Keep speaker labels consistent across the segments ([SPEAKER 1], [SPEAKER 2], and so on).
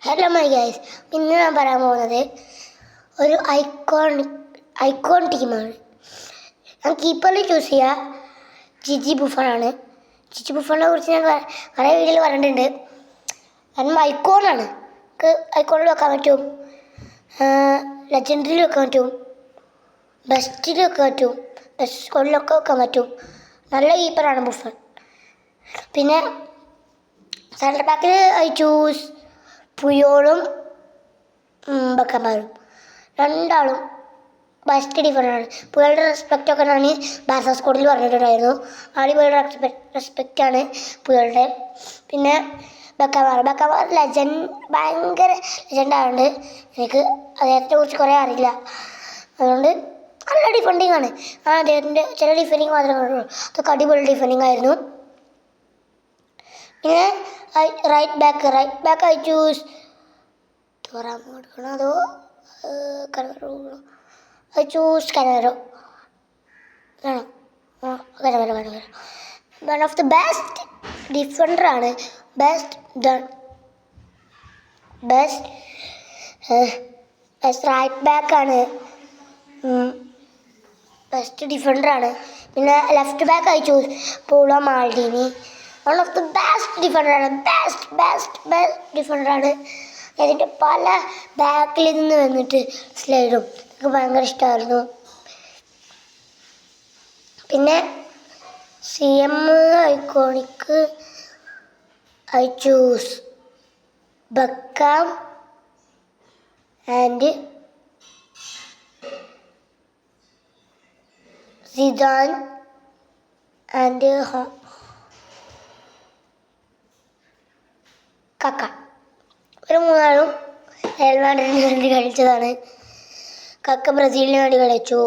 [SPEAKER 1] Hello my guys, ഇന്ന് ഞാൻ പറയാൻ പോകുന്നത് ഒരു ഐക്കോൺ ടീമാണ്. ഞാൻ കീപ്പറിൽ ചൂസ് ചെയ്യുക ജിജി ബുഫണാണ്. ജിജി ബുഫണിനെ കുറിച്ച് ഞാൻ കുറേ വീഡിയോയിൽ പറഞ്ഞിട്ടുണ്ട്. കാരണം ഐക്കോണാണ്. നമുക്ക് ഐക്കോണിൽ വെക്കാൻ പറ്റും, ലെജൻഡറിയിൽ വെക്കാൻ പറ്റും, ബെസ്റ്റിൽ വെക്കാൻ പറ്റും, ബെസ്റ്റ് സ്കോഡിലൊക്കെ വെക്കാൻ പറ്റും. നല്ല കീപ്പറാണ് ബുഫൺ. പിന്നെ സെൻട്രൽ ബാക്കിൽ ഐ ചൂസ് പുയോളും ബക്കന്മാരും. രണ്ടാളും ബെസ്റ്റ് ഡിഫറൻ്റാണ്. പുയോളുടെ റെസ്പെക്റ്റൊക്കെ ഞാൻ ബാർസ സ്കോഡിൽ പറഞ്ഞിട്ടുണ്ടായിരുന്നു. അടിപൊളിയുടെ റെസ്പെക്റ്റാണ് പുയോളുടെ. പിന്നെ ബക്കന്മാർ ഭയങ്കര ലെജൻഡായതുകൊണ്ട് എനിക്ക് അദ്ദേഹത്തെ കുറിച്ച് കുറേ അറിയില്ല. അതുകൊണ്ട് നല്ല ഡിഫെൻഡിങ് ആണ്. അദ്ദേഹത്തിൻ്റെ ചില ഡിഫെൻഡിങ് മാത്രമേ കണ്ടുള്ളൂ. അതൊക്കെ അടിപൊളി ഡിഫെൻഡിങ് ആയിരുന്നു. പിന്നെ റൈറ്റ് ബാക്ക് ഐ ചൂസ് തുറന്നു കൊടുക്കണം, അതോ കനവരോ ഐ ചൂസ് കനവരോ വേണം. Cannavaro one of the best ഡിഫൻഡറാണ്. ബെസ്റ്റ് റൈറ്റ് ബാക്കാണ്, ബെസ്റ്റ് ഡിഫൻഡറാണ്. പിന്നെ left back I choose Paolo Maldini. One of the best ഡിഫൻഡറാണ്. ബെസ്റ്റ് ഡിഫൻഡറാണ്. അതിൻ്റെ പല ബാക്കിൽ നിന്ന് വന്നിട്ട് സ്ലൈഡും എനിക്ക് ഭയങ്കര ഇഷ്ടമായിരുന്നു. പിന്നെ CM iconic I choose ബക്കാം and Zidane and കക്ക. ഒരു മൂന്നാളും റയൽ മാഡ്രിഡിന് വേണ്ടി കളിച്ചതാണ്. കക്ക ബ്രസീലിന് വേണ്ടി കളിച്ചു,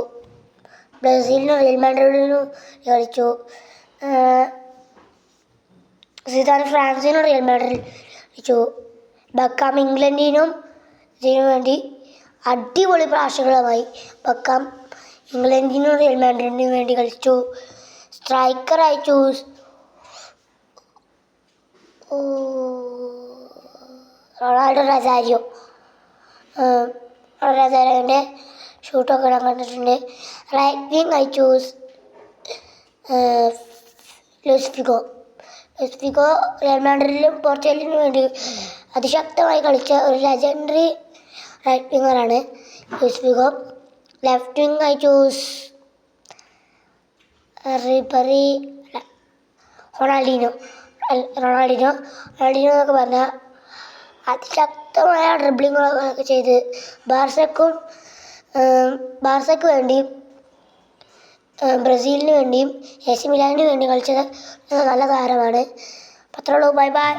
[SPEAKER 1] ബ്രസീലിനും റയൽ മാഡ്രിഡിനും കളിച്ചു. സിദാൻ ഫ്രാൻസിനും റയൽ മാഡ്രിഡിൽ കളിച്ചു. ബക്കാം ഇംഗ്ലണ്ടിനും ഇതിനു വേണ്ടി അടിപൊളി പ്രാവശ്യങ്ങളുമായി ബക്കാം ഇംഗ്ലണ്ടിനും റയൽ മാഡ്രിഡിനും വേണ്ടി കളിച്ചു. സ്ട്രൈക്കർ ഐ ചൂസ് റൊണാൾഡോ റൊസാരിയോൻ്റെ ഷൂട്ടൊക്കെ ഞാൻ കണ്ടിട്ടുണ്ട്. Right wing I choose Luis Figo Real മാഡ്രിഡിലും പോർച്ചുഗലിനും വേണ്ടി അതിശക്തമായി കളിച്ച ഒരു ലെജൻഡറി റൈറ്റ് വിങ്ങറാണ് Luis Figo. Left wing I choose Ronaldinho എന്നൊക്കെ പറഞ്ഞാൽ അതിശക്തമായ ഡ്രിബ്ലിങ്ങുകളൊക്കെ ചെയ്ത് ബാർസയ്ക്ക് വേണ്ടിയും ബ്രസീലിന് വേണ്ടിയും AC മിലാനിന് വേണ്ടി കളിച്ചത് നല്ല താരമാണ്. അത്രേ ഉള്ളൂ. Bye bye.